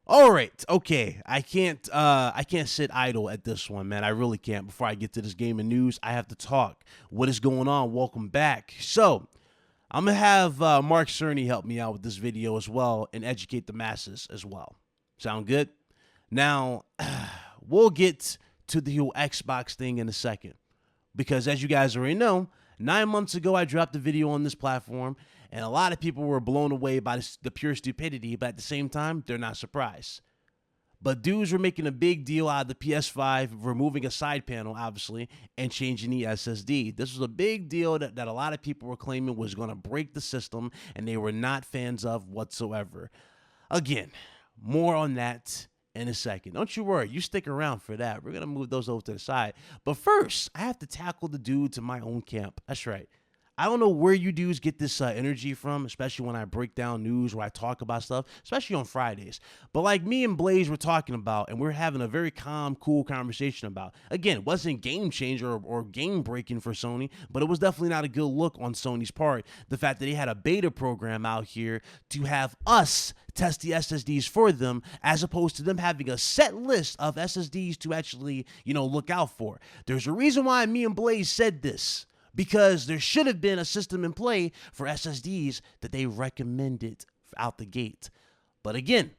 All right, okay. I can't sit idle at this one, man. I really can't. Before I get to this game of news, I have to talk. What is going on? Welcome back. So, I'm gonna have Mark Cerny help me out with this video as well and educate the masses as well. Sound good? Now, we'll get to the whole Xbox thing in a second because, as you guys already know, 9 months ago I dropped a video on this platform, and a lot of people were blown away by the pure stupidity, but at the same time, they're not surprised. But dudes were making a big deal out of the PS5, removing a side panel, obviously, and changing the SSD. This was a big deal that a lot of people were claiming was going to break the system, and they were not fans of whatsoever. Again, more on that in a second. Don't you worry. You stick around for that. We're going to move those over to the side. But first, I have to tackle the dudes in my own camp. That's right. I don't know where you dudes get this energy from, especially when I break down news or I talk about stuff, especially on Fridays. But like me and Blaze were talking about, and we're having a very calm, cool conversation about. Again, it wasn't game changer or game breaking for Sony, but it was definitely not a good look on Sony's part. The fact that they had a beta program out here to have us test the SSDs for them, as opposed to them having a set list of SSDs to actually, look out for. There's a reason why me and Blaze said this. Because there should have been a system in play for SSDs that they recommended out the gate. But again,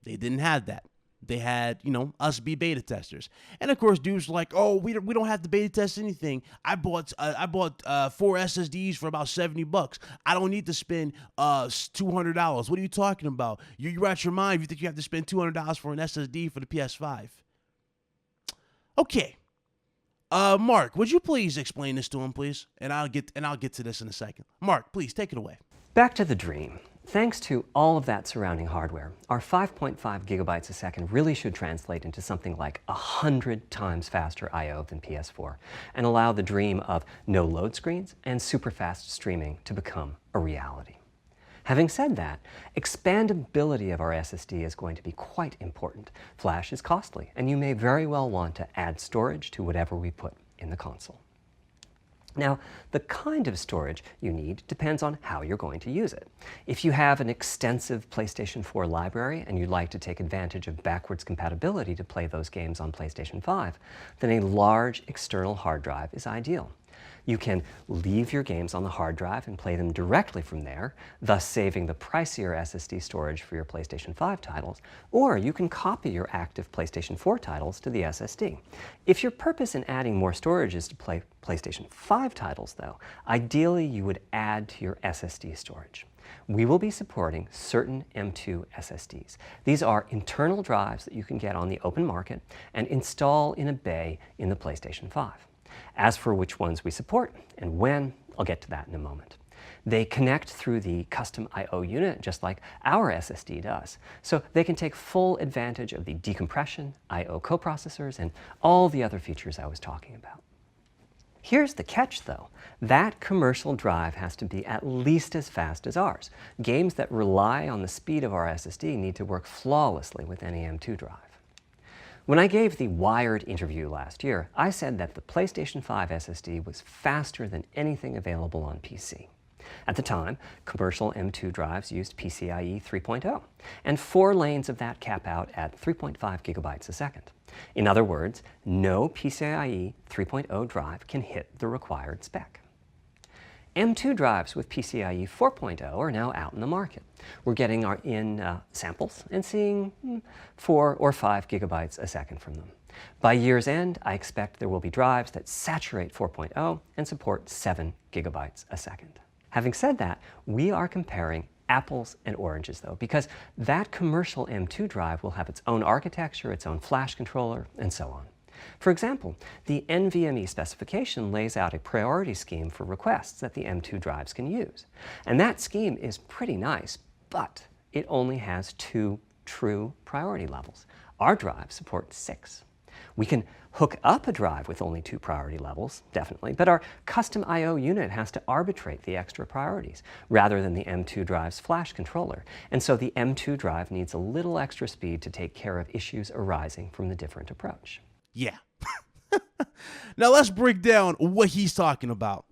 they didn't have that. They had, us be beta testers. And of course, dudes were like, oh, we don't have to beta test anything. I bought 4 SSDs for about $70. I don't need to spend $200. What are you talking about? You're out your mind if you think you have to spend $200 for an SSD for the PS5. Okay. Mark, would you please explain this to him, please? And I'll get to this in a second. Mark, please take it away. Back to the dream. Thanks to all of that surrounding hardware, our 5.5 gigabytes a second really should translate into something like 100 times faster I/O than PS4 and allow the dream of no load screens and super fast streaming to become a reality. Having said that, expandability of our SSD is going to be quite important. Flash is costly, and you may very well want to add storage to whatever we put in the console. Now, the kind of storage you need depends on how you're going to use it. If you have an extensive PlayStation 4 library and you'd like to take advantage of backwards compatibility to play those games on PlayStation 5, then a large external hard drive is ideal. You can leave your games on the hard drive and play them directly from there, thus saving the pricier SSD storage for your PlayStation 5 titles, or you can copy your active PlayStation 4 titles to the SSD. If your purpose in adding more storage is to play PlayStation 5 titles, though, ideally you would add to your SSD storage. We will be supporting certain M2 SSDs. These are internal drives that you can get on the open market and install in a bay in the PlayStation 5. As for which ones we support and when, I'll get to that in a moment. They connect through the custom I/O unit just like our SSD does, so they can take full advantage of the decompression, I/O coprocessors, and all the other features I was talking about. Here's the catch, though. That commercial drive has to be at least as fast as ours. Games that rely on the speed of our SSD need to work flawlessly with any M2 drive. When I gave the Wired interview last year, I said that the PlayStation 5 SSD was faster than anything available on PC. At the time, commercial M2 drives used PCIe 3.0, and 4 lanes of that cap out at 3.5 gigabytes a second. In other words, no PCIe 3.0 drive can hit the required spec. M2 drives with PCIe 4.0 are now out in the market. We're getting samples and seeing 4 or 5 gigabytes a second from them. By year's end, I expect there will be drives that saturate 4.0 and support 7 gigabytes a second. Having said that, we are comparing apples and oranges, though, because that commercial M2 drive will have its own architecture, its own flash controller, and so on. For example, the NVMe specification lays out a priority scheme for requests that the M2 drives can use. And that scheme is pretty nice, but it only has 2 true priority levels. Our drive supports 6. We can hook up a drive with only 2 priority levels, definitely, but our custom I/O unit has to arbitrate the extra priorities rather than the M2 drive's flash controller. And so the M2 drive needs a little extra speed to take care of issues arising from the different approach. Yeah. Now let's break down what he's talking about.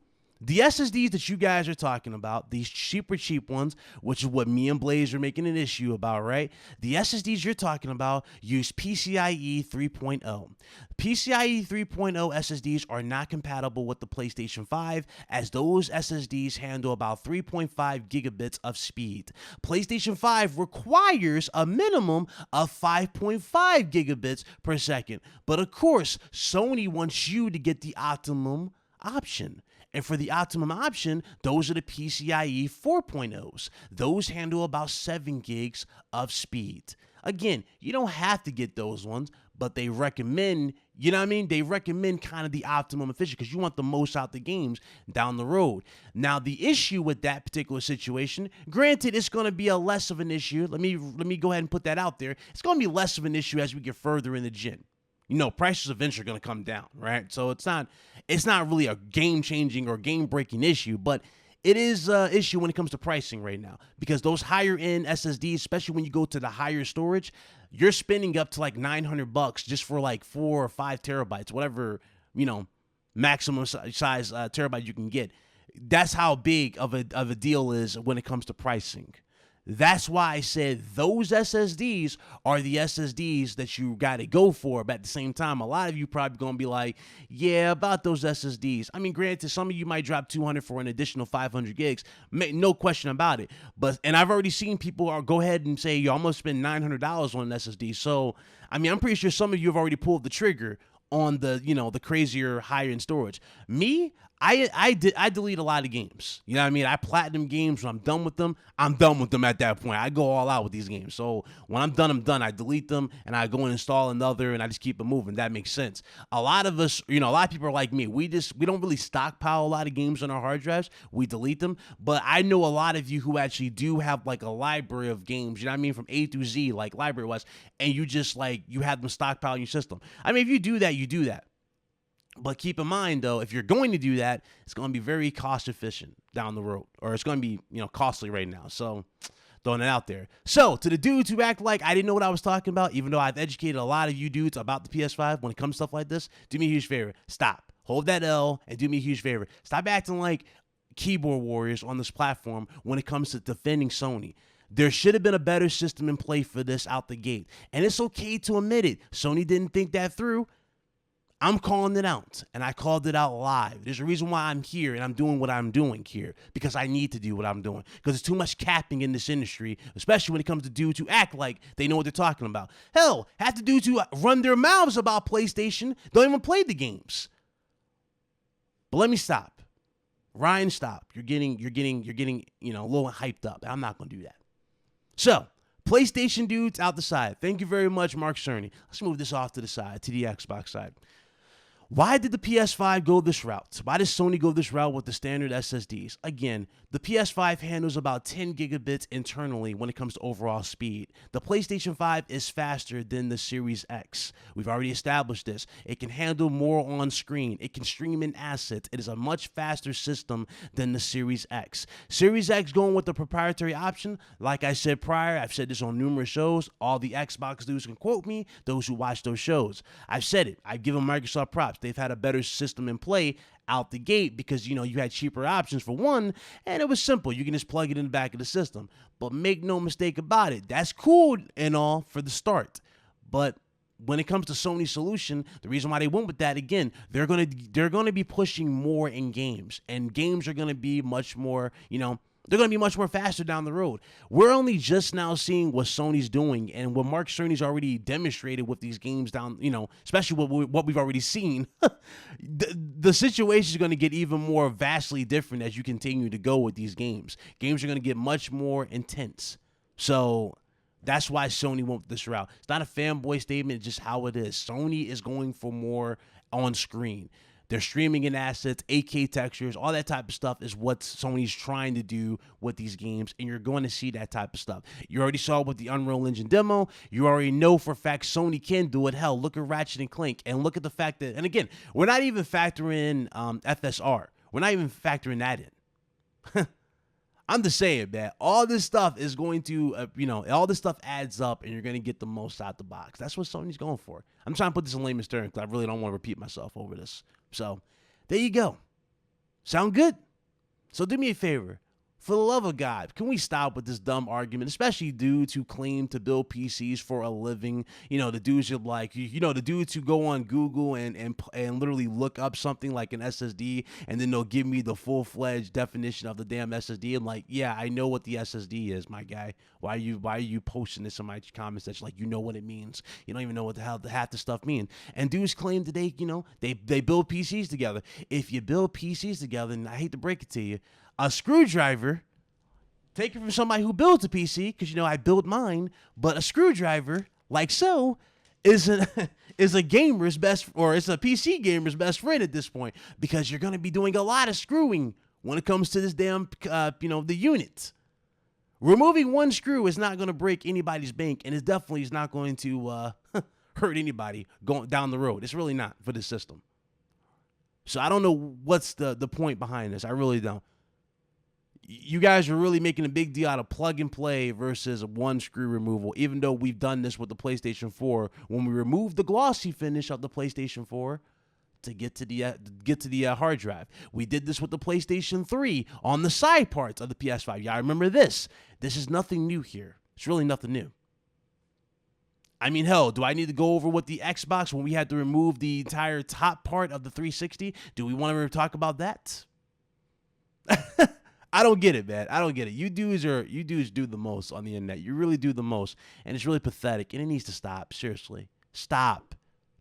The SSDs that you guys are talking about, these cheap ones, which is what me and Blaze are making an issue about, right? The SSDs you're talking about use PCIe 3.0. PCIe 3.0 SSDs are not compatible with the PlayStation 5, as those SSDs handle about 3.5 gigabits of speed. PlayStation 5 requires a minimum of 5.5 gigabits per second. But of course, Sony wants you to get the optimum option. And for the optimum option, those are the PCIe 4.0s. Those handle about 7 gigs of speed. Again, you don't have to get those ones, but they recommend, you know what I mean? They recommend kind of the optimum efficiency because you want the most out the games down the road. Now, the issue with that particular situation, granted, it's going to be a less of an issue. Let me go ahead and put that out there. It's going to be less of an issue as we get further in the gen. You know, prices eventually are going to come down, right? So it's not really a game-changing or game-breaking issue, but it is an issue when it comes to pricing right now because those higher-end SSDs, especially when you go to the higher storage, you're spending up to like $900 just for like 4 or 5 terabytes, whatever, you know, maximum size terabyte you can get. That's how big of a deal is when it comes to pricing. That's why I said those SSDs are the SSDs that you got to go for. But at the same time, a lot of you probably going to be like, yeah, about those SSDs. I mean, granted, some of you might drop 200 for an additional 500 gigs. No question about it. And I've already seen people go ahead and say, yo, I'm going to spend $900 on an SSD. So, I mean, I'm pretty sure some of you have already pulled the trigger on the, you know, the crazier higher end storage. Me, I delete a lot of games. You know what I mean? I platinum games. When I'm done with them at that point. I go all out with these games. So when I'm done. I delete them and I go and install another and I just keep it moving. That makes sense. A lot of us, you know, a lot of people are like me. We don't really stockpile a lot of games on our hard drives. We delete them. But I know a lot of you who actually do have like a library of games, you know what I mean? From A through Z, like library wise, and you just like, you have them stockpiled in your system. I mean, if you do that, you do that. But keep in mind, though, if you're going to do that, it's going to be very cost efficient down the road, or it's going to be, you know, costly right now. So throwing it out there. So to the dudes who act like I didn't know what I was talking about, even though I've educated a lot of you dudes about the PS5 when it comes to stuff like this, do me a huge favor. Stop. Hold that L and do me a huge favor. Stop acting like keyboard warriors on this platform when it comes to defending Sony. There should have been a better system in play for this out the gate. And it's okay to admit it. Sony didn't think that through. I'm calling it out, and I called it out live. There's a reason why I'm here, and I'm doing what I'm doing here, because I need to do what I'm doing, because there's too much capping in this industry, especially when it comes to dudes who act like they know what they're talking about. Hell, half the dudes who run their mouths about PlayStation don't even play the games. But let me stop. Ryan, stop. You're getting, you know, a little hyped up. I'm not going to do that. So, PlayStation dudes out the side. Thank you very much, Mark Cerny. Let's move this off to the side, to the Xbox side. Why did the PS5 go this route? Why does Sony go this route with the standard SSDs? Again, the PS5 handles about 10 gigabits internally when it comes to overall speed. The PlayStation 5 is faster than the Series X. We've already established this. It can handle more on screen. It can stream in assets. It is a much faster system than the Series X. Series X going with the proprietary option. Like I said prior, I've said this on numerous shows. All the Xbox dudes can quote me, those who watch those shows. I've said it. I've given Microsoft props. They've had a better system in play out the gate because, you know, you had cheaper options for one, and it was simple. You can just plug it in the back of the system. But make no mistake about it, that's cool and all for the start. But when it comes to Sony's solution, the reason why they went with that, again, they're gonna be pushing more in games, and games are gonna be much more, you know, they're going to be much more faster down the road. We're only just now seeing what Sony's doing and what Mark Cerny's already demonstrated with these games down, you know, especially what we've already seen. The situation is going to get even more vastly different as you continue to go with these games. Games are going to get much more intense. So that's why Sony went this route. It's not a fanboy statement, it's just how it is. Sony is going for more on screen. They're streaming in assets, 8K textures, all that type of stuff is what Sony's trying to do with these games, and you're going to see that type of stuff. You already saw with the Unreal Engine demo. You already know for a fact Sony can do it. Hell, look at Ratchet & Clank, and look at the fact that, and again, we're not even factoring FSR. We're not even factoring that in. I'm just saying, man, all this stuff is going to, you know, all this stuff adds up, and you're going to get the most out the box. That's what Sony's going for. I'm trying to put this in layman's terms because I really don't want to repeat myself over this. So there you go. Sound good? So do me a favor. For the love of God, can we stop with this dumb argument, especially dudes who claim to build PCs for a living? You know, the dudes who like, the dudes who go on Google and literally look up something like an SSD, and then they'll give me the full-fledged definition of the damn SSD. I'm like, yeah, I know what the SSD is, my guy. Why are you posting this in my comment section like you know what it means? You don't even know what the hell half the stuff mean. And dudes claim that they build PCs together. If you build PCs together, and I hate to break it to you, a screwdriver, take it from somebody who builds a PC, because I built mine, but a screwdriver, like so, is a gamer's best, or it's a PC gamer's best friend at this point, because you're going to be doing a lot of screwing when it comes to this damn, the unit. Removing one screw is not going to break anybody's bank, and it definitely is not going to hurt anybody going down the road. It's really not for this system. So I don't know what's the point behind this. I really don't. You guys are really making a big deal out of plug and play versus one screw removal, even though we've done this with the PlayStation 4 when we removed the glossy finish of the PlayStation 4 to get to the hard drive. We did this with the PlayStation 3 on the side parts of the PS5. Yeah, I remember this. This is nothing new here. It's really nothing new. I mean, hell, do I need to go over with the Xbox when we had to remove the entire top part of the 360? Do we want to talk about that? I don't get it, man. I don't get it. You dudes do the most on the internet. You really do the most, and it's really pathetic, and it needs to stop. Seriously, stop,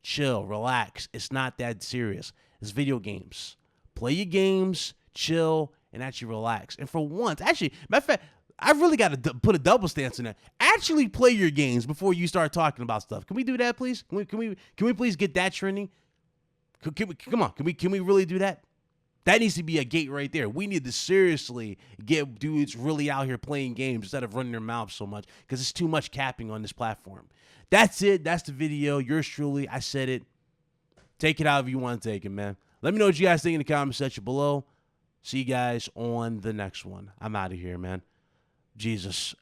chill, relax. It's not that serious. It's video games. Play your games, chill, and actually relax. And for once, actually, matter of fact, I've really got to put a double stance in that. Actually, play your games before you start talking about stuff. Can we do that, please? Can we please get that trending? Come on. Can we really do that? That needs to be a gate right there. We need to seriously get dudes really out here playing games instead of running their mouths so much, because it's too much capping on this platform. That's it. That's the video. Yours truly. I said it. Take it however you want to take it, man. Let me know what you guys think in the comment section below. See you guys on the next one. I'm out of here, man. Jesus.